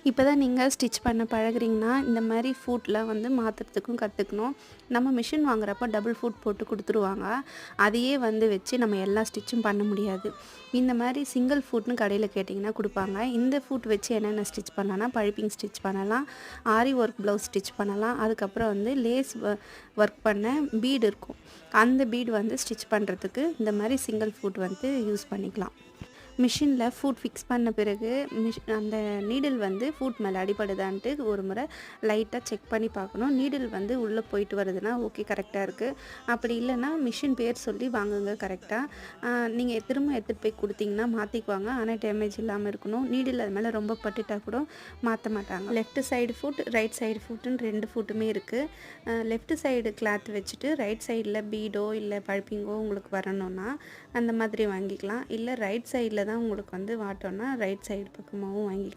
இப்போ தான் நீங்கள் ஸ்டிச் பண்ண பழகுறீங்கன்னா இந்த மாதிரி ஃபுட்லாம் வந்து மாற்றுறதுக்கும் கற்றுக்கணும். நம்ம மிஷின் வாங்குறப்போ டபுள் ஃபுட் போட்டு கொடுத்துருவாங்க. அதையே வந்து வச்சு நம்ம எல்லா ஸ்டிச்சும் பண்ண முடியாது. இந்த மாதிரி சிங்கிள் ஃபுட்னு கடையில் கேட்டிங்கன்னா கொடுப்பாங்க. இந்த ஃபுட் வச்சு என்னென்ன ஸ்டிச் பண்ணலாம்னா பைப்பிங் ஸ்டிச் பண்ணலாம், ஆரி ஒர்க் ப்ளவுஸ் ஸ்டிச் பண்ணலாம், அதுக்கப்புறம் வந்து லேஸ் ஒர்க் பண்ண பீடு இருக்கும், அந்த பீடு வந்து ஸ்டிச் பண்ணுறதுக்கு இந்த மாதிரி சிங்கிள் ஃபுட் வந்து யூஸ் பண்ணிக்கலாம். மிஷினில் ஃபுட் ஃபிக்ஸ் பண்ண பிறகு அந்த நீடில் வந்து ஃபுட் மேலே அடிபடுதான்ட்டு ஒரு முறை லைட்டாக செக் பண்ணி பார்க்கணும். நீடில் வந்து உள்ளே போயிட்டு வருதுன்னா ஓகே கரெக்டாக இருக்குது. அப்படி இல்லைன்னா மிஷின் பேர் சொல்லி வாங்குங்க கரெக்டாக. நீங்கள் திரும்ப எடுத்துகிட்டு போய் கொடுத்தீங்கன்னா மாற்றிக்குவாங்க. ஆனால் டேமேஜ் இல்லாமல் இருக்கணும். நீடில் அது மேலே ரொம்ப பட்டுட்டால் கூட மாற்ற மாட்டாங்க. Left side foot, right side ஃபுட்டுன்னு 2 ஃபுட்டுமே இருக்குது. லெஃப்ட் சைடு கிளாத் வச்சுட்டு ரைட் சைடில் பீடோ இல்லை பைப்பிங்கோ உங்களுக்கு வரணும்னா அந்த மாதிரி வாங்கிக்கலாம். இல்லை ரைட் சைடில் தான் உங்களுக்கு வந்து வாட்டோன்னா ரைட் சைடு பக்கமாகவும் வாங்கிக்கலாம்.